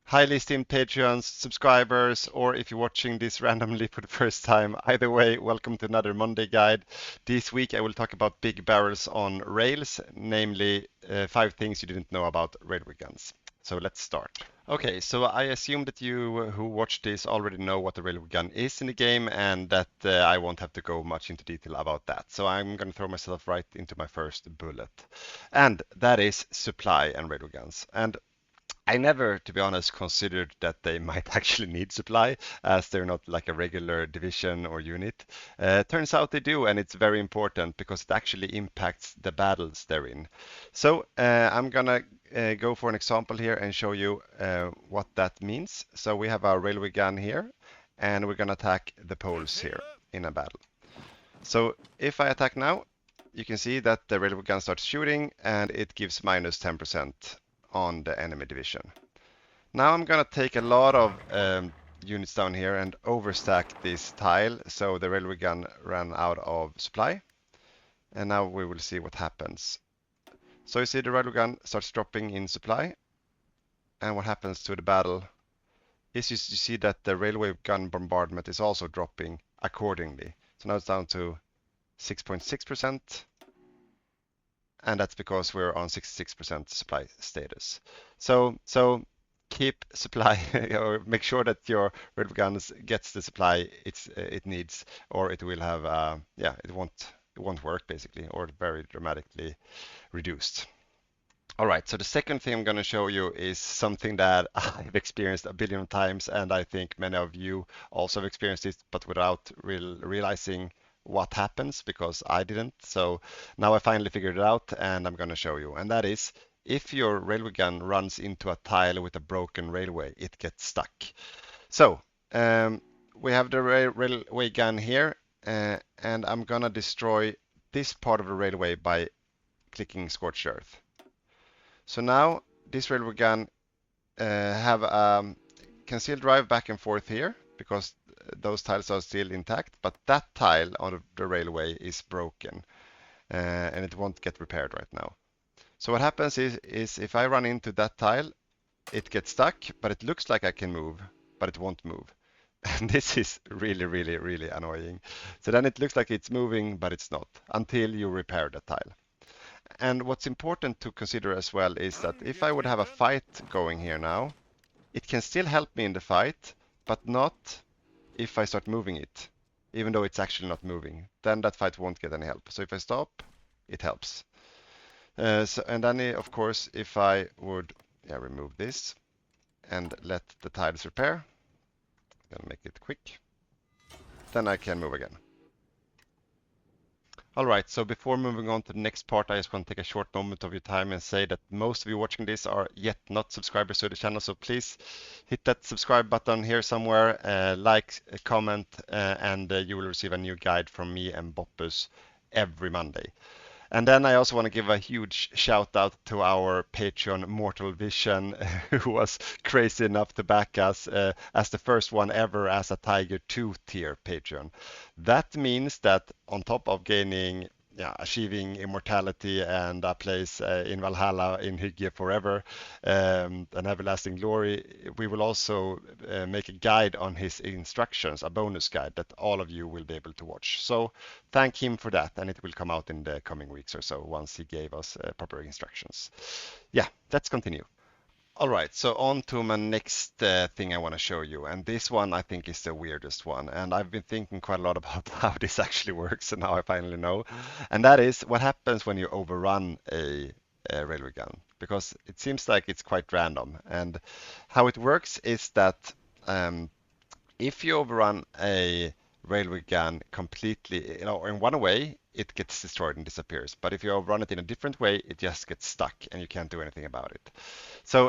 highly esteemed Patreons, subscribers, or if you're watching this randomly for the first time, either way, welcome to another Monday guide. This week I will talk about big barrels on rails, namely 5 things you didn't know about railway guns. So let's start. Okay, so I assume that you who watched this already know what the railway gun is in the game and that I won't have to go much into detail about that. So I'm going to throw myself right into my first bullet. And that is supply and railway guns. And I never, to be honest, considered that they might actually need supply, as they're not like a regular division or unit. Turns out they do, and it's very important because it actually impacts the battles they're in. So I'm gonna go for an example here and show you what that means. So we have our railway gun here, and we're gonna attack the poles here in a battle. So if I attack now, you can see that the railway gun starts shooting, and it gives minus 10% on the enemy division. Now I'm gonna take a lot of units down here and overstack this tile so the railway gun ran out of supply. And now we will see what happens. So you see the railway gun starts dropping in supply. And what happens to the battle is you see that the railway gun bombardment is also dropping accordingly. So now it's down to 6.6%. And that's because we're on 66% supply status. So keep supply or make sure that your railway guns gets the supply it needs, or it will have it won't work basically, or very dramatically reduced. All right, so the second thing I'm going to show you is something that I've experienced a billion times, and I think many of you also have experienced it, but without realizing what happens, because I didn't. So now I finally figured it out, and I'm going to show you. And that is, if your railway gun runs into a tile with a broken railway, it gets stuck. So we have the railway gun here, and I'm going to destroy this part of the railway by clicking Scorched Earth. So now this railway gun can still drive back and forth here because those tiles are still intact, but that tile on the railway is broken and it won't get repaired right now. So what happens is if I run into that tile, it gets stuck, but it looks like I can move, but it won't move. And this is really, really, really annoying. So then it looks like it's moving, but it's not until you repair the tile. And what's important to consider as well is that if I would have a fight going here now, it can still help me in the fight, but not if I start moving it, even though it's actually not moving. Then that fight won't get any help. So if I stop, it helps. And then, of course, if I would remove this and let the tiles repair, I'm gonna make it quick, then I can move again. All right, so before moving on to the next part, I just want to take a short moment of your time and say that most of you watching this are yet not subscribers to the channel, so please hit that subscribe button here somewhere, like, comment, and you will receive a new guide from me and Boppus every Monday. And then I also want to give a huge shout out to our Patreon Mortal Vision, who was crazy enough to back us as the first one ever as a Tiger 2 tier Patreon. That means that on top of gaining, achieving immortality and a place in Valhalla in Hygge forever, an everlasting glory, we will also make a guide on his instructions, a bonus guide that all of you will be able to watch. So thank him for that, and it will come out in the coming weeks or so once he gave us proper instructions. Yeah, let's continue. All right, so on to my next thing I want to show you, and this one I think is the weirdest one, and I've been thinking quite a lot about how this actually works, and now I finally know. And that is what happens when you overrun a railway gun, because it seems like it's quite random. And how it works is that if you overrun a railway gun completely, in one way, it gets destroyed and disappears. But if you overrun it in a different way, it just gets stuck and you can't do anything about it. So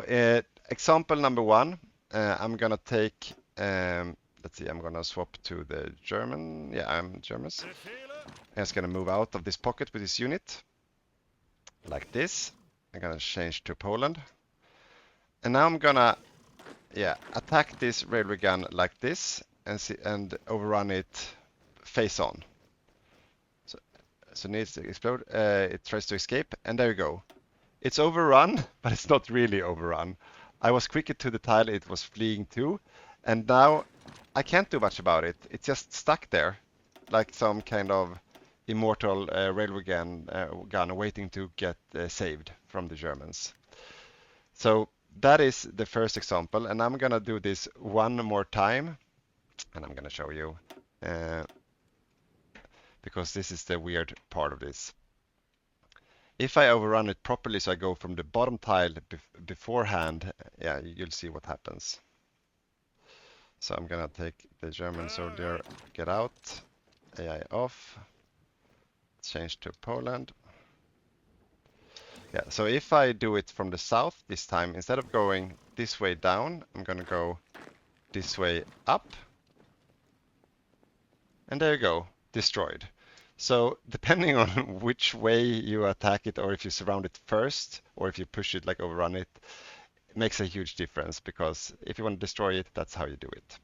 example number one, I'm gonna take, let's see, I'm gonna swap to the German. Yeah, I'm Germans. I'm just gonna move out of this pocket with this unit, like this. I'm gonna change to Poland. And now I'm gonna, attack this railway gun like this and overrun it face on. So it needs to explode. It tries to escape, and there you go. It's overrun, but it's not really overrun. I was quicker to the tile it was fleeing to, and now I can't do much about it. It's just stuck there, like some kind of immortal railway gun waiting to get saved from the Germans. So that is the first example, and I'm gonna do this one more time, and I'm gonna show you uh, because this is the weird part of this. If I overrun it properly, so I go from the bottom tile beforehand, yeah, you'll see what happens. So I'm gonna take the German soldier, get out, AI off, change to Poland. Yeah, so if I do it from the south this time, instead of going this way down, I'm gonna go this way up. And there you go, destroyed. So depending on which way you attack it, or if you surround it first, or if you push it, like overrun it, it makes a huge difference, because if you want to destroy it, that's how you do it.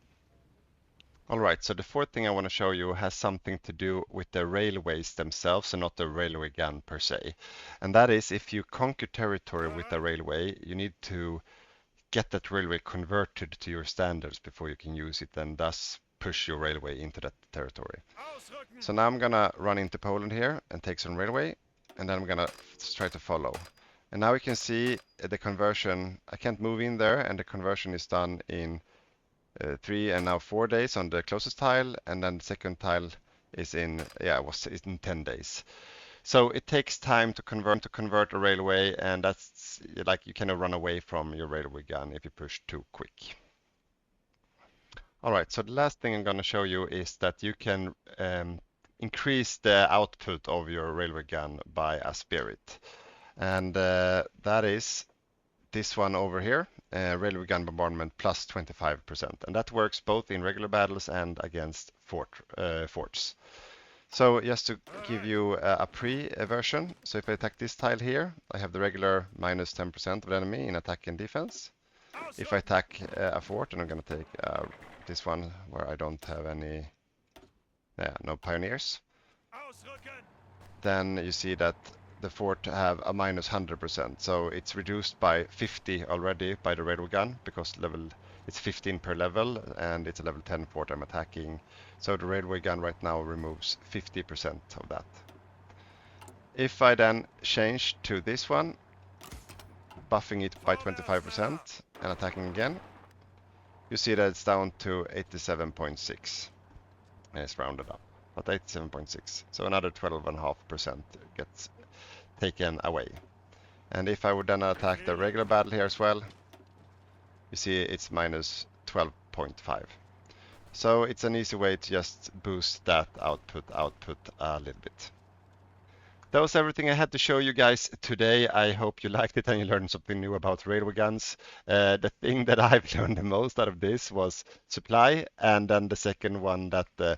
All right, so the fourth thing I want to show you has something to do with the railways themselves and not the railway gun per se. And that is, if you conquer territory with a railway, you need to get that railway converted to your standards before you can use it, and thus push your railway into that territory. So now I'm gonna run into Poland here and take some railway, and then I'm gonna try to follow. And now we can see the conversion. I can't move in there, and the conversion is done in 3 and now 4 days on the closest tile, and then the second tile is in, yeah, it's in 10 days. So it takes time to convert a railway, and that's like you cannot run away from your railway gun if you push too quick. All right, so the last thing I'm going to show you is that you can increase the output of your railway gun by a spirit. And that is this one over here, railway gun bombardment plus 25%. And that works both in regular battles and against forts. So just to give you a pre-version, so if I attack this tile here, I have the regular minus 10% of the enemy in attack and defense. If I attack a fort, and I'm going to take this one where I don't have any, no pioneers, then you see that the fort have a minus 100%. So it's reduced by 50 already by the railway gun, because it's 15 per level, and it's a level 10 fort I'm attacking. So the railway gun right now removes 50% of that. If I then change to this one, buffing it by 25% and attacking again, you see that it's down to 87.6. And it's rounded up, but 87.6. So another 12.5% gets taken away. And if I would then attack the regular battle here as well, you see it's minus 12.5. So it's an easy way to just boost that output a little bit. That was everything I had to show you guys today. I hope you liked it and you learned something new about railway guns. The thing that I've learned the most out of this was supply, and then the second one that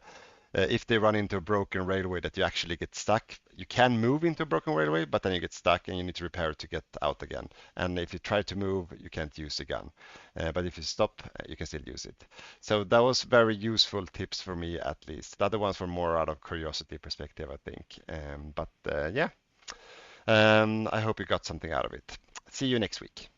if they run into a broken railway, that you actually get stuck. You can move into a broken railway, but then you get stuck and you need to repair it to get out again. And if you try to move, you can't use the gun. But if you stop, you can still use it. So that was very useful tips for me, at least. The other ones were more out of curiosity perspective, I think. Yeah, I hope you got something out of it. See you next week.